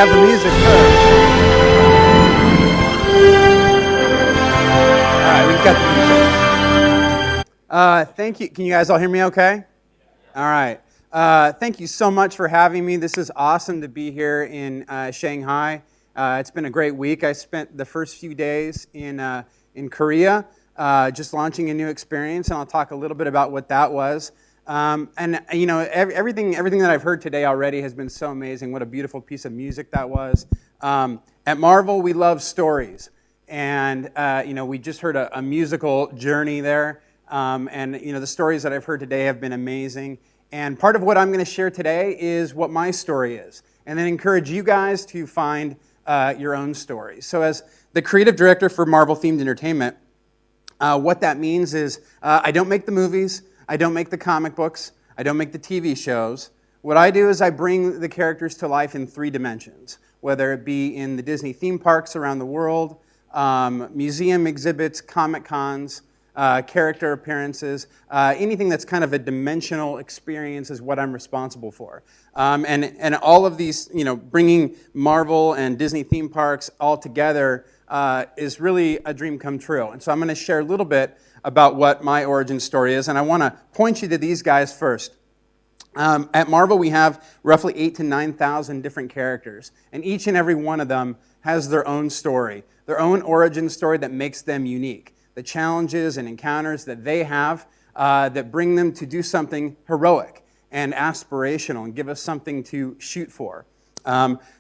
have the music first. All right, we've got the music. Thank you. Can you guys all hear me okay? All right. Thank you so much for having me. This is awesome to be here in Shanghai. It's been a great week. I spent the first few days in Korea, just launching a new experience, and I'll talk a little bit about what that was. And you know, everything that I've heard today already has been so amazing. What a beautiful piece of music that was. At Marvel, we love stories, and you know, we just heard a musical journey there. And you know, the stories that I've heard today have been amazing. And part of what I'm going to share today is what my story is, and then encourage you guys to find your own stories. So, as the creative director for Marvel Themed Entertainment, what that means is I don't make the movies. I don't make the comic books. I don't make the TV shows. What I do is I bring the characters to life in 3 dimensions, whether it be in the Disney theme parks around the world, museum exhibits, Comic Cons, character appearances, anything that's kind of a dimensional experience is what I'm responsible for. And all of these, you know, bringing Marvel and Disney theme parks all together is really a dream come true. And so I'm going to share a little bit about what my origin story is, and I want to point you to these guys first. At Marvel, we have roughly 8,000 to 9,000 different characters, and each and every one of them has their own story, their own origin story that makes them unique. The challenges and encounters that they have that bring them to do something heroic and aspirational and give us something to shoot for.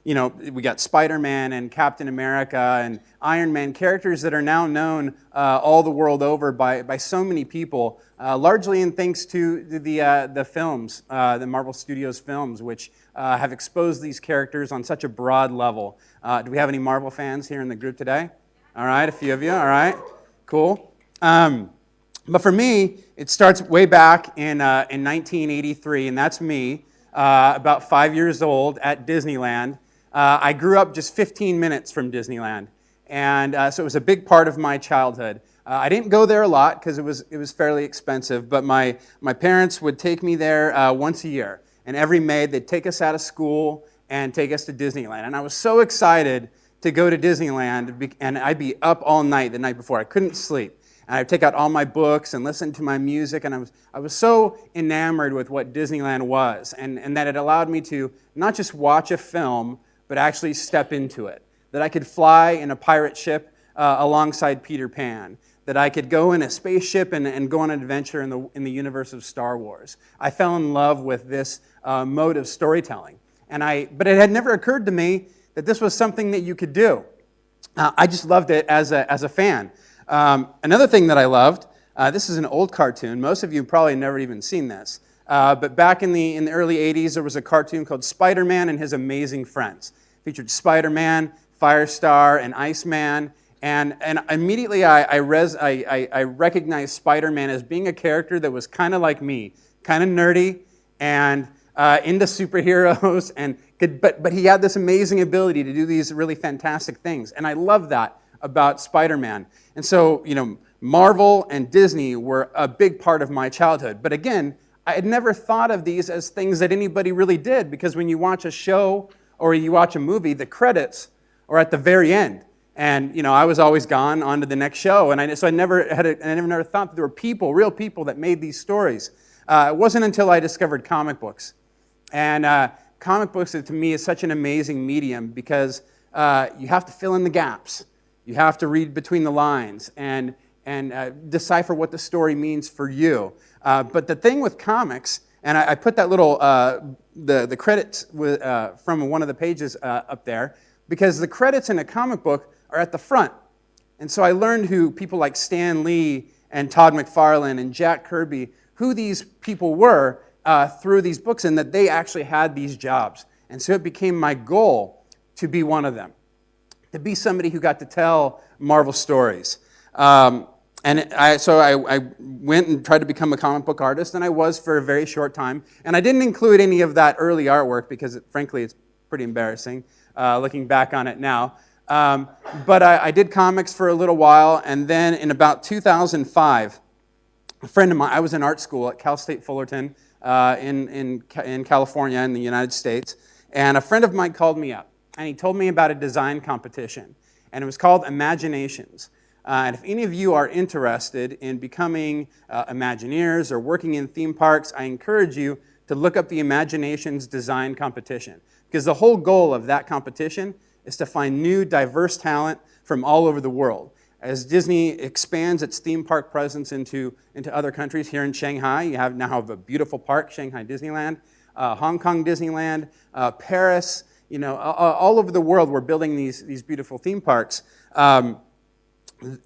You know, we got Spider-Man and Captain America and Iron Man, characters that are now known all the world over by so many people, largely in thanks to the films, the Marvel Studios films, which have exposed these characters on such a broad level. Do we have any Marvel fans here in the group today? All right, a few of you, all right. Cool. But for me, it starts way back in 1983, and that's me, about 5 years old at Disneyland. I grew up just 15 minutes from Disneyland, and so it was a big part of my childhood. I didn't go there a lot because it was fairly expensive, but my parents would take me there once a year, and every May they'd take us out of school and take us to Disneyland, and I was so excited to go to Disneyland, and I'd be up all night the night before. I couldn't sleep. And I'd take out all my books and listen to my music, and I was so enamored with what Disneyland was, and that it allowed me to not just watch a film, but actually step into it. That I could fly in a pirate ship alongside Peter Pan. That I could go in a spaceship and go on an adventure in the universe of Star Wars. I fell in love with this mode of storytelling. But it had never occurred to me that this was something that you could do. I just loved it as a fan. Another thing that I loved, this is an old cartoon. Most of you have probably never even seen this. But back in the early 80s, there was a cartoon called Spider-Man and His Amazing Friends. It featured Spider-Man, Firestar, and Iceman. And immediately I recognized Spider-Man as being a character that was kind of like me, kind of nerdy and into superheroes, but he had this amazing ability to do these really fantastic things. And I love that about Spider-Man. And so, you know, Marvel and Disney were a big part of my childhood. But again, I had never thought of these as things that anybody really did, because when you watch a show or you watch a movie, the credits are at the very end. And, you know, I was always gone on to the next show. And I never thought that there were people, real people, that made these stories. It wasn't until I discovered comic books. And comic books, to me, is such an amazing medium, because you have to fill in the gaps. You have to read between the lines and decipher what the story means for you. But the thing with comics, and I put that little, the credits from one of the pages up there, because the credits in a comic book are at the front. And so I learned who people like Stan Lee and Todd McFarlane and Jack Kirby, who these people were through these books, and that they actually had these jobs. And so it became my goal to be one of them, to be somebody who got to tell Marvel stories. So I went and tried to become a comic book artist, and I was for a very short time. And I didn't include any of that early artwork because, frankly, it's pretty embarrassing looking back on it now. But I did comics for a little while, and then in about 2005, a friend of mine, I was in art school at Cal State Fullerton in California in the United States, and a friend of mine called me up. and he told me about a design competition, and it was called Imaginations. And if any of you are interested in becoming Imagineers or working in theme parks, I encourage you to look up the Imaginations design competition, because the whole goal of that competition is to find new, diverse talent from all over the world. As Disney expands its theme park presence into other countries, here in Shanghai, you now have a beautiful park, Shanghai Disneyland, Hong Kong Disneyland, Paris, all over the world we're building these beautiful theme parks.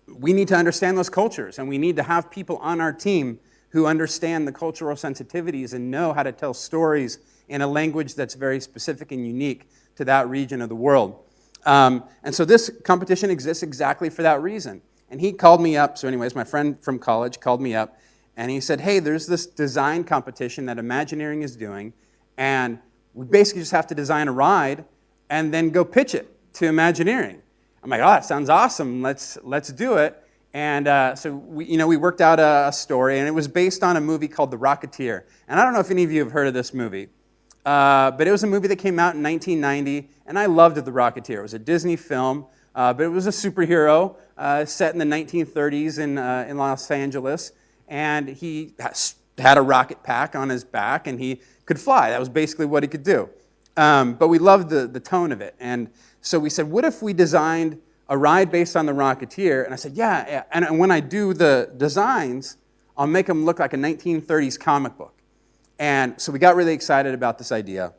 We need to understand those cultures, and we need to have people on our team who understand the cultural sensitivities and know how to tell stories in a language that's very specific and unique to that region of the world. And so this competition exists exactly for that reason. And he called me up, so anyways, my friend from college called me up, and he said, hey, there's this design competition that Imagineering is doing, and we basically just have to design a ride and then go pitch it to Imagineering. I'm like, oh, that sounds awesome, let's do it. And so we worked out a story, and it was based on a movie called The Rocketeer. And I don't know if any of you have heard of this movie. But it was a movie that came out in 1990, and I loved The Rocketeer. It was a Disney film, but it was a superhero set in the 1930s in Los Angeles, and he had a rocket pack on his back, and he could fly. That was basically what he could do. But we loved the tone of it, and so we said, what if we designed a ride based on The Rocketeer? And I said, yeah. And when I do the designs, I'll make them look like a 1930s comic book. And so we got really excited about this idea.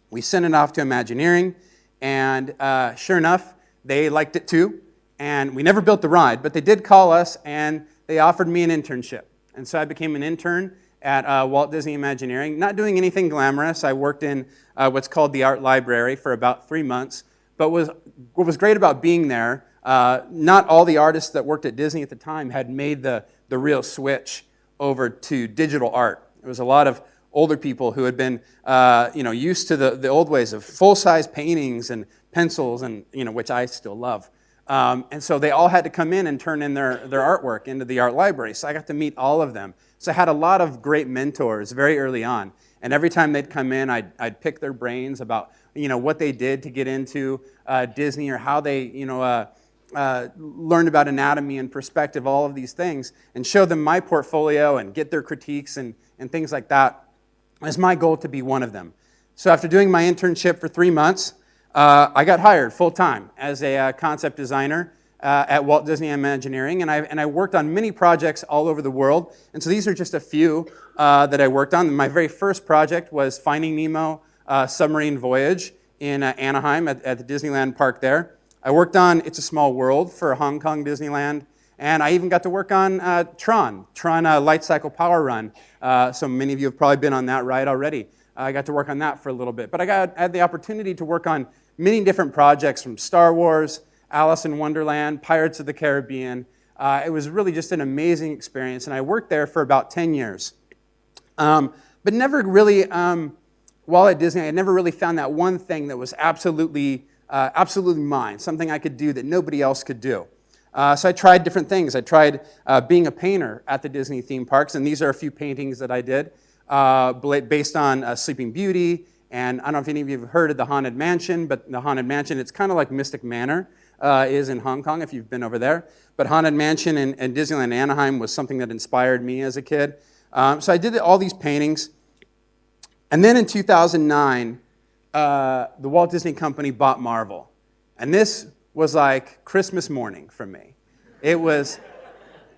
We sent it off to Imagineering, and sure enough, they liked it too. And we never built the ride, but they did call us, and they offered me an internship. And so I became an intern at Walt Disney Imagineering, not doing anything glamorous. I worked in what's called the art library for about 3 months. But what was great about being there, not all the artists that worked at Disney at the time had made the real switch over to digital art. There was a lot of older people who had been, used to the old ways of full-size paintings and pencils, and which I still love. And so they all had to come in and turn in their artwork into the art library. So I got to meet all of them. So I had a lot of great mentors very early on. And every time they'd come in, I'd pick their brains about what they did to get into Disney, or how they learned about anatomy and perspective, all of these things, and show them my portfolio and get their critiques and things like that. It's my goal to be one of them. So after doing my internship for 3 months, I got hired full-time as a concept designer at Walt Disney Imagineering, and I worked on many projects all over the world. And so these are just a few that I worked on. My very first project was Finding Nemo Submarine Voyage in Anaheim at the Disneyland park there. I worked on It's a Small World for Hong Kong Disneyland, and I even got to work on Tron Light Cycle Power Run. So many of you have probably been on that ride already. I got to work on that for a little bit. But I had the opportunity to work on many different projects, from Star Wars, Alice in Wonderland, Pirates of the Caribbean. It was really just an amazing experience, and I worked there for about 10 years. But never really, while at Disney, I never really found that one thing that was absolutely mine, something I could do that nobody else could do. So I tried different things. I tried being a painter at the Disney theme parks, and these are a few paintings that I did based on Sleeping Beauty. And I don't know if any of you have heard of the Haunted Mansion, but the Haunted Mansion, it's kind of like Mystic Manor is in Hong Kong, if you've been over there. But Haunted Mansion in Disneyland Anaheim was something that inspired me as a kid. So I did all these paintings. And then in 2009, the Walt Disney Company bought Marvel. And this was like Christmas morning for me. It was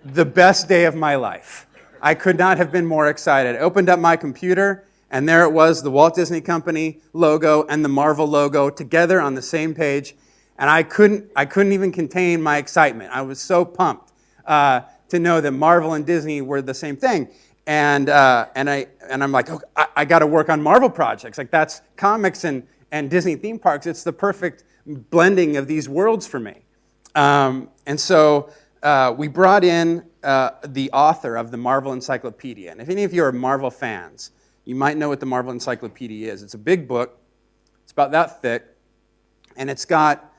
the best day of my life. I could not have been more excited. I opened up my computer, and there it was, the Walt Disney Company logo and the Marvel logo together on the same page. And I couldn't even contain my excitement. I was so pumped to know that Marvel and Disney were the same thing. And I'm like, oh, I got to work on Marvel projects. Like, that's comics and Disney theme parks. It's the perfect blending of these worlds for me. And so we brought in the author of the Marvel Encyclopedia. And if any of you are Marvel fans, you might know what the Marvel Encyclopedia is. It's a big book. It's about that thick. And it's got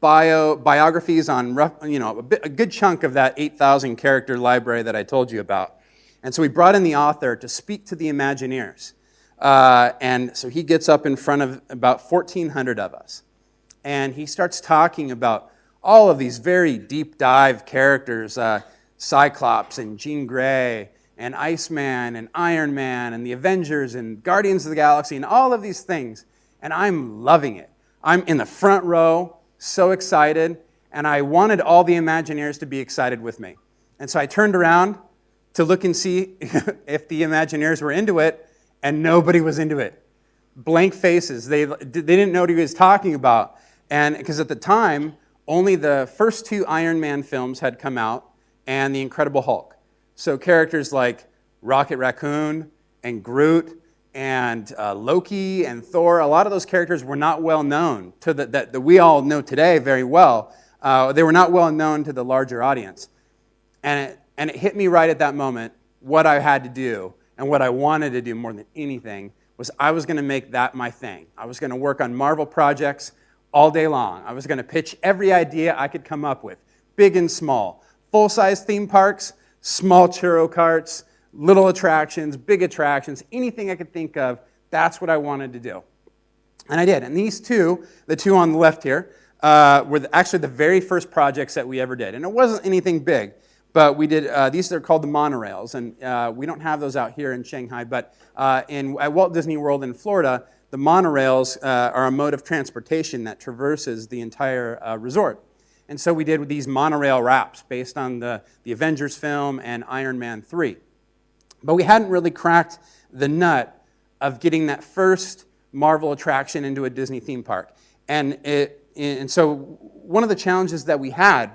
biographies on a good chunk of that 8,000 character library that I told you about. And so we brought in the author to speak to the Imagineers And so he gets up in front of about 1,400 of us. And he starts talking about all of these very deep dive characters, Cyclops and Jean Grey and Iceman and Iron Man and the Avengers and Guardians of the Galaxy and all of these things. And I'm loving it. I'm in the front row, so excited, and I wanted all the Imagineers to be excited with me. And so I turned around to look and see if the Imagineers were into it, and nobody was into it. Blank faces. They didn't know what he was talking about. And because at the time, only the first 2 Iron Man films had come out and The Incredible Hulk. So characters like Rocket Raccoon and Groot and Loki and Thor, a lot of those characters were not well known to that we all know today very well. They were not well known to the larger audience. And it hit me right at that moment what I had to do and what I wanted to do more than anything was I was going to make that my thing. I was going to work on Marvel projects all day long. I was going to pitch every idea I could come up with, big and small. Full-size theme parks, small churro carts, little attractions, big attractions, anything I could think of, that's what I wanted to do. And I did. And these 2, the 2 on the left here, were actually the very first projects that we ever did. And it wasn't anything big, but we did, these are called the monorails. And we don't have those out here in Shanghai, but at Walt Disney World in Florida, the monorails are a mode of transportation that traverses the entire resort. And so we did these monorail wraps based on the Avengers film and Iron Man 3. But we hadn't really cracked the nut of getting that first Marvel attraction into a Disney theme park. And so one of the challenges that we had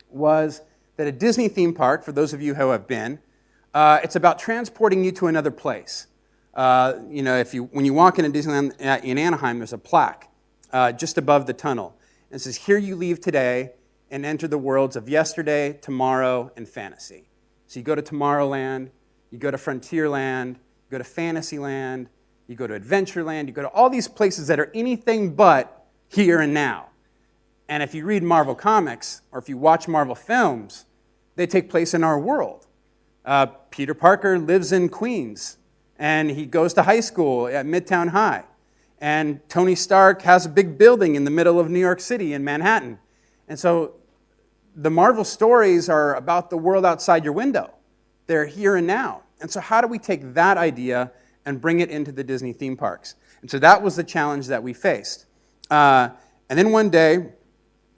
was that a Disney theme park, for those of you who have been, it's about transporting you to another place. When you walk into Disneyland in Anaheim, there's a plaque just above the tunnel. And it says, "Here you leave today and enter the worlds of yesterday, tomorrow, and fantasy." So you go to Tomorrowland, you go to Frontierland, you go to Fantasyland, you go to Adventureland, you go to all these places that are anything but here and now. And if you read Marvel comics, or if you watch Marvel films, they take place in our world. Peter Parker lives in Queens, and he goes to high school at Midtown High. And Tony Stark has a big building in the middle of New York City in Manhattan. And so the Marvel stories are about the world outside your window. They're here and now. And so how do we take that idea and bring it into the Disney theme parks? And so that was the challenge that we faced. And then one day,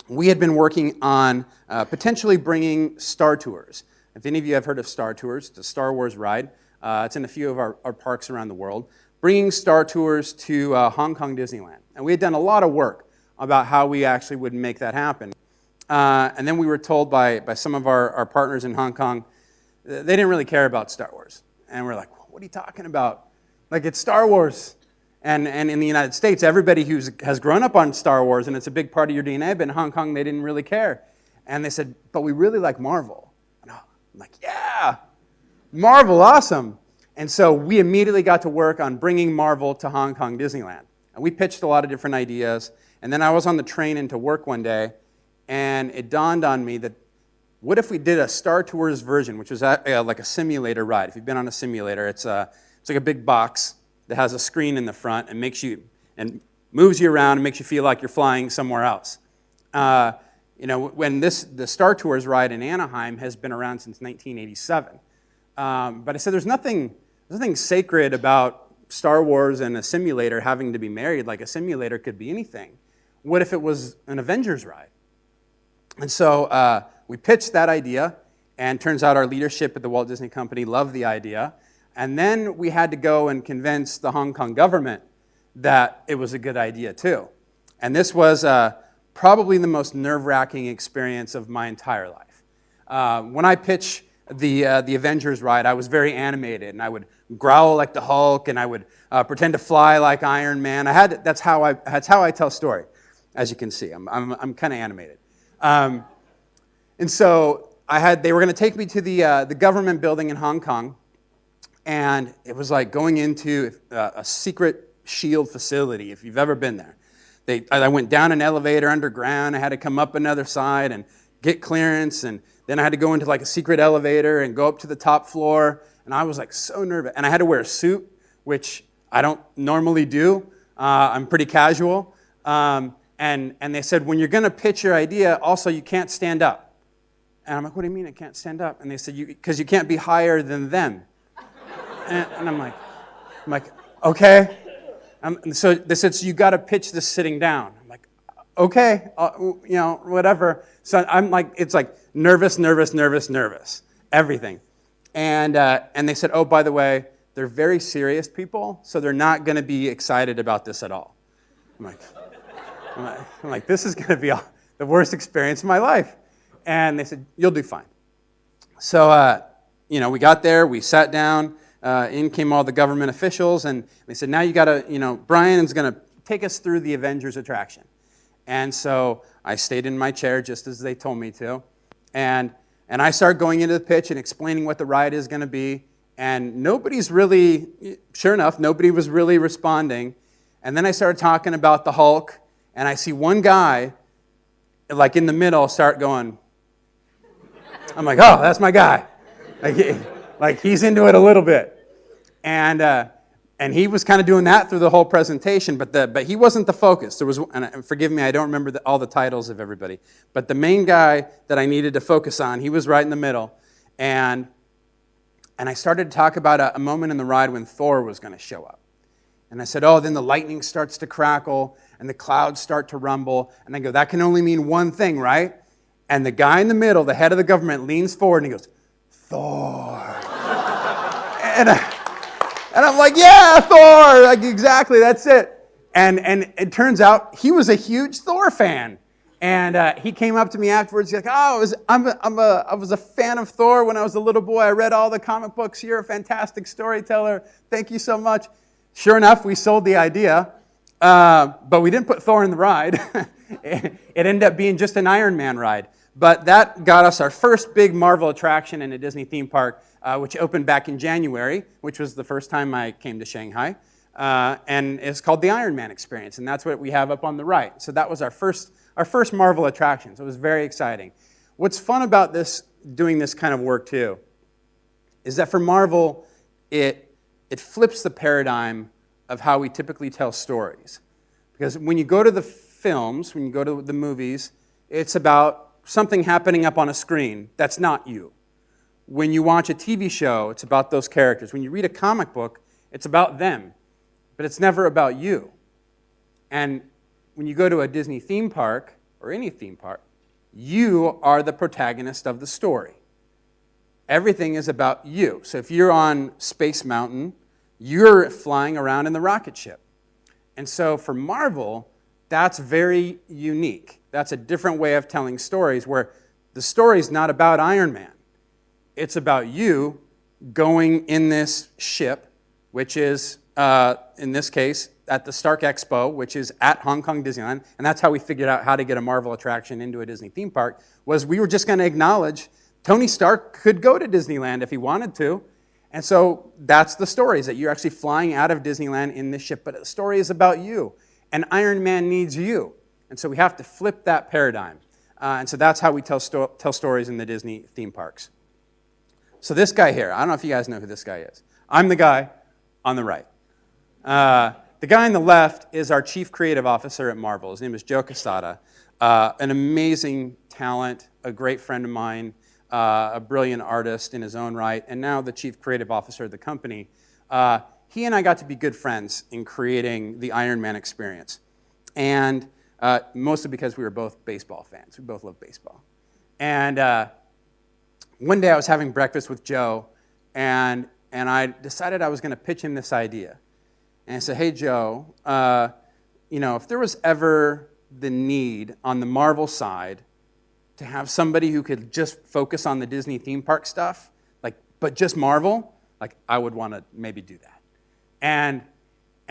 we had been working on potentially bringing Star Tours. If any of you have heard of Star Tours, it's a Star Wars ride. It's in a few of our parks around the world. Bringing Star Tours to Hong Kong Disneyland. And we had done a lot of work about how we actually would make that happen. And then we were told by some of our partners in Hong Kong, they didn't really care about Star Wars. And we're like, what are you talking about? Like, it's Star Wars. And in the United States, everybody who has grown up on Star Wars, and it's a big part of your DNA, but in Hong Kong, they didn't really care. And they said, but we really like Marvel. And I'm like, yeah, Marvel, awesome. And so we immediately got to work on bringing Marvel to Hong Kong Disneyland. And we pitched a lot of different ideas. And then I was on the train into work one day, and it dawned on me that what if we did a Star Tours version, which was like a simulator ride. If you've been on a simulator, it's like a big box that has a screen in the front and moves you around and makes you feel like you're flying somewhere else. When the Star Tours ride in Anaheim has been around since 1987. But I said there's nothing sacred about Star Wars and a simulator having to be married. Like, a simulator could be anything. What if it was an Avengers ride? And so we pitched that idea, and turns out our leadership at the Walt Disney Company loved the idea. And then we had to go and convince the Hong Kong government that it was a good idea too. And this was probably the most nerve-wracking experience of my entire life. When I pitched the Avengers ride, I was very animated, and I would growl like the Hulk, and I would pretend to fly like Iron Man. That's how I tell story, as you can see. I'm kind of animated. And so they were going to take me to the government building in Hong Kong. And it was like going into a secret SHIELD facility, if you've ever been there. I went down an elevator underground. I had to come up another side and get clearance. And then I had to go into like a secret elevator and go up to the top floor. And I was like so nervous. And I had to wear a suit which I don't normally do. I'm pretty casual. And they said, when you're going to pitch your idea, also you can't stand up. And I'm like, what do you mean I can't stand up? And they said, because you can't be higher than them. And I'm like, okay. So they said, so you got to pitch this sitting down. I'm like, okay, whatever. So I'm like, it's like nervous, everything. And they said, oh, by the way, they're very serious people, so they're not going to be excited about this at all. I'm like, this is going to be the worst experience of my life. And they said, you'll do fine. So, we got there, we sat down, in came all the government officials, and they said, now you got to, Brian is going to take us through the Avengers attraction. And so I stayed in my chair just as they told me to. And I started going into the pitch and explaining what the ride is going to be. And nobody's really, sure enough, nobody was really responding. And then I started talking about the Hulk, and I see one guy, like in the middle, start going. I'm like, oh, that's my guy. Like he's into it a little bit. And he was kind of doing that through the whole presentation, but he wasn't the focus. There was, and forgive me, I don't remember all the titles of everybody, but the main guy that I needed to focus on, he was right in the middle. And I started to talk about a moment in the ride when Thor was going to show up. And I said, oh, then the lightning starts to crackle, and the clouds start to rumble. And I go, that can only mean one thing, right? And the guy in the middle, the head of the government, leans forward and he goes, Thor. and I'm like, yeah, Thor, like exactly, that's it. And it turns out he was a huge Thor fan. And he came up to me afterwards. He's like, oh, I was a fan of Thor when I was a little boy. I read all the comic books. You're a fantastic storyteller. Thank you so much. Sure enough, we sold the idea, but we didn't put Thor in the ride. It ended up being just an Iron Man ride. But that got us our first big Marvel attraction in a Disney theme park, which opened back in January, which was the first time I came to Shanghai. And it's called the Iron Man Experience, and that's what we have up on the right. So that was our first Marvel attraction. So it was very exciting. What's fun about doing this kind of work too, is that for Marvel, it flips the paradigm of how we typically tell stories. Because when you go to the films, when you go to the movies, it's about something happening up on a screen that's not you. When you watch a TV show, it's about those characters. When you read a comic book, it's about them, but it's never about you. And when you go to a Disney theme park, or any theme park, you are the protagonist of the story. Everything is about you. So if you're on Space Mountain, you're flying around in the rocket ship. And so for Marvel, that's very unique. That's a different way of telling stories where the story's not about Iron Man. It's about you going in this ship, which is, in this case, at the Stark Expo, which is at Hong Kong Disneyland, and that's how we figured out how to get a Marvel attraction into a Disney theme park, was we were just going to acknowledge Tony Stark could go to Disneyland if he wanted to. And so that's the story, is that you're actually flying out of Disneyland in this ship, but the story is about you. And Iron Man needs you. And so we have to flip that paradigm. And so that's how we tell stories in the Disney theme parks. So this guy here, I don't know if you guys know who this guy is. I'm the guy on the right. The guy on the left is our Chief Creative Officer at Marvel. His name is Joe Quesada, an amazing talent, a great friend of mine, a brilliant artist in his own right, and now the Chief Creative Officer of the company. He and I got to be good friends in creating the Iron Man experience. And mostly because we were both baseball fans. We both love baseball. And one day I was having breakfast with Joe, and I decided I was going to pitch him this idea. And I said, hey, Joe, if there was ever the need on the Marvel side to have somebody who could just focus on the Disney theme park stuff, but just Marvel, I would want to maybe do that. And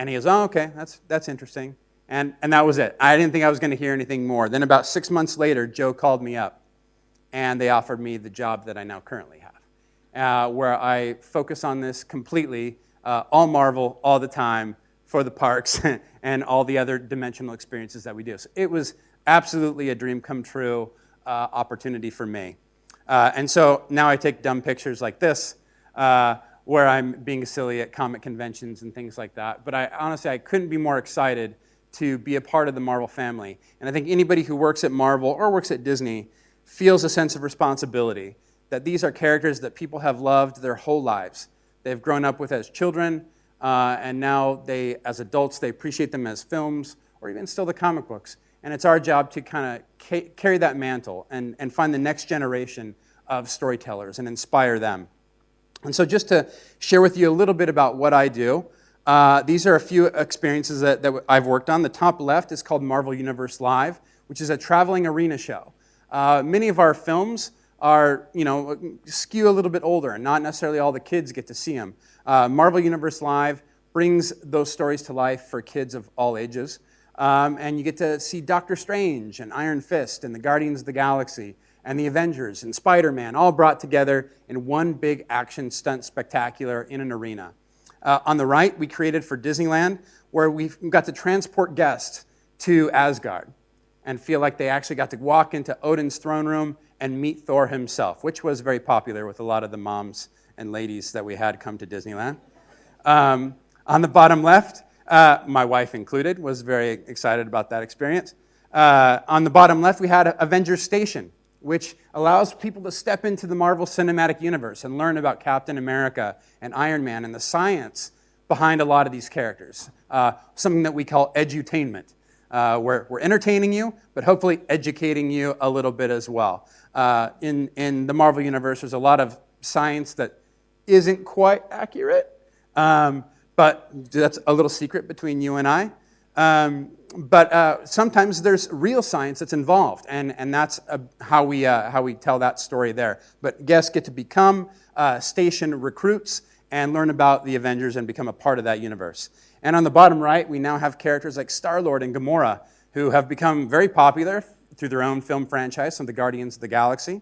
he goes, oh, okay, that's interesting. And that was it. I didn't think I was going to hear anything more. Then about 6 months later, Joe called me up, and they offered me the job that I now currently have, where I focus on this completely, all Marvel, all the time, for the parks and all the other dimensional experiences that we do. So it was absolutely a dream come true opportunity for me. And so now I take dumb pictures like this, where I'm being silly at comic conventions and things like that. But honestly, I couldn't be more excited to be a part of the Marvel family. And I think anybody who works at Marvel or works at Disney feels a sense of responsibility, that these are characters that people have loved their whole lives. They've grown up with as children, and now as adults, they appreciate them as films or even still the comic books. And it's our job to kind of carry that mantle and find the next generation of storytellers and inspire them. And so just to share with you a little bit about what I do, these are a few experiences that I've worked on. The top left is called Marvel Universe Live, which is a traveling arena show. Many of our films are, skew a little bit older, and not necessarily all the kids get to see them. Marvel Universe Live brings those stories to life for kids of all ages. And you get to see Doctor Strange and Iron Fist and the Guardians of the Galaxy and the Avengers and Spider-Man all brought together in one big action stunt spectacular in an arena. On the right, we created for Disneyland, where we've got to transport guests to Asgard and feel like they actually got to walk into Odin's throne room and meet Thor himself, which was very popular with a lot of the moms and ladies that we had come to Disneyland. On the bottom left, my wife included, was very excited about that experience. On the bottom left, we had Avengers Station, which allows people to step into the Marvel Cinematic Universe and learn about Captain America and Iron Man and the science behind a lot of these characters. Something that we call edutainment. We're entertaining you, but hopefully educating you a little bit as well. In the Marvel Universe, there's a lot of science that isn't quite accurate, but that's a little secret between you and I. But sometimes there's real science that's involved, and that's how we tell that story there. But guests get to become station recruits and learn about the Avengers and become a part of that universe. And on the bottom right, we now have characters like Star-Lord and Gamora, who have become very popular through their own film franchise, some of the Guardians of the Galaxy.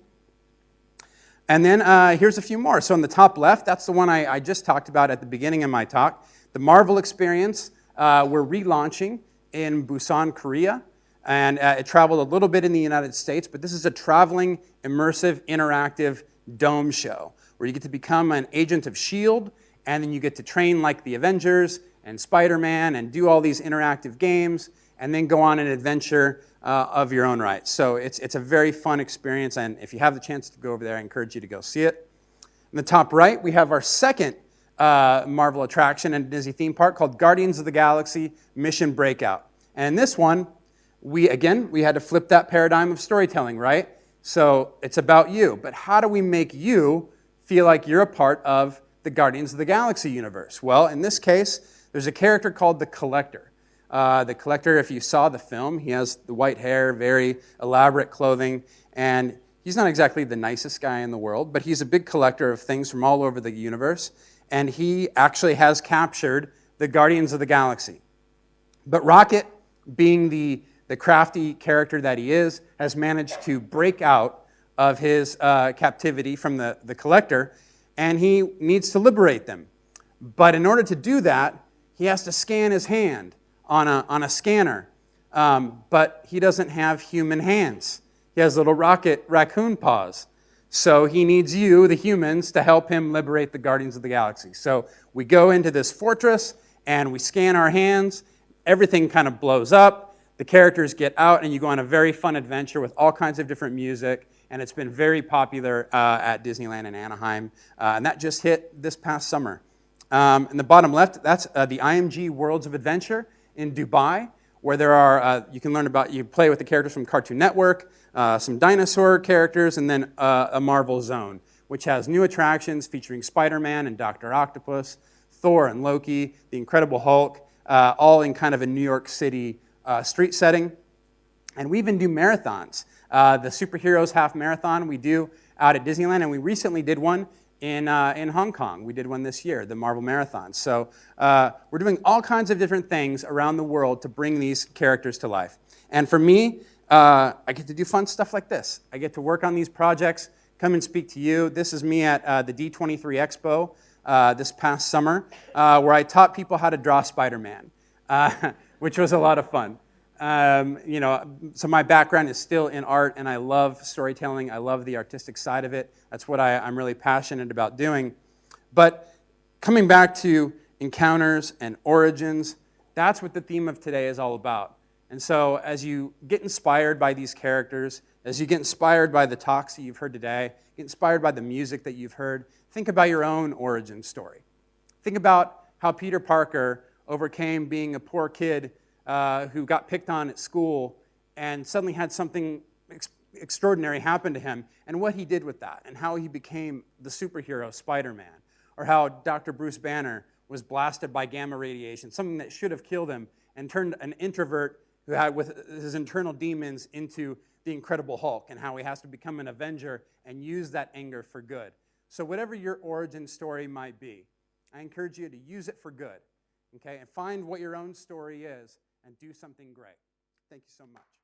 And then here's a few more. So on the top left, that's the one I just talked about at the beginning of my talk. The Marvel Experience, we're relaunching in Busan, Korea. And it traveled a little bit in the United States, but this is a traveling, immersive, interactive dome show where you get to become an agent of S.H.I.E.L.D., and then you get to train like the Avengers and Spider-Man and do all these interactive games and then go on an adventure of your own right. So it's a very fun experience, and if you have the chance to go over there, I encourage you to go see it. In the top right, we have our second Marvel attraction in Disney theme park called Guardians of the Galaxy Mission Breakout. And this one, we had to flip that paradigm of storytelling, right? So it's about you, but how do we make you feel like you're a part of the Guardians of the Galaxy universe? Well, in this case, there's a character called the Collector. The Collector, if you saw the film, he has the white hair, very elaborate clothing, and he's not exactly the nicest guy in the world, but he's a big collector of things from all over the universe, and he actually has captured the Guardians of the Galaxy. But Rocket, being the crafty character that he is, has managed to break out of his captivity from the Collector, and he needs to liberate them. But in order to do that, he has to scan his hand on a scanner, but he doesn't have human hands. He has little raccoon paws. So he needs you, the humans, to help him liberate the Guardians of the Galaxy. So we go into this fortress, and we scan our hands. Everything kind of blows up. The characters get out, and you go on a very fun adventure with all kinds of different music, and it's been very popular at Disneyland in Anaheim, and that just hit this past summer. In the bottom left, that's the IMG Worlds of Adventure in Dubai, where there are, you play with the characters from Cartoon Network, some dinosaur characters, and then a Marvel Zone, which has new attractions featuring Spider-Man and Dr. Octopus, Thor and Loki, the Incredible Hulk, all in kind of a New York City street setting. And we even do marathons. The Superheroes Half Marathon we do out at Disneyland, and we recently did one in Hong Kong. We did one this year, the Marvel Marathon. So we're doing all kinds of different things around the world to bring these characters to life. And for me, I get to do fun stuff like this. I get to work on these projects, come and speak to you. This is me at the D23 Expo this past summer, where I taught people how to draw Spider-Man, which was a lot of fun. So my background is still in art, and I love storytelling. I love the artistic side of it. That's what I'm really passionate about doing. But coming back to encounters and origins, that's what the theme of today is all about. And so as you get inspired by these characters, as you get inspired by the talks that you've heard today, get inspired by the music that you've heard, think about your own origin story. Think about how Peter Parker overcame being a poor kid who got picked on at school and suddenly had something extraordinary happen to him, and what he did with that, and how he became the superhero Spider-Man, or how Dr. Bruce Banner was blasted by gamma radiation, something that should have killed him, and turned an introvert who had with his internal demons into the Incredible Hulk, and how he has to become an Avenger and use that anger for good. So whatever your origin story might be, I encourage you to use it for good, okay? And find what your own story is and do something great. Thank you so much.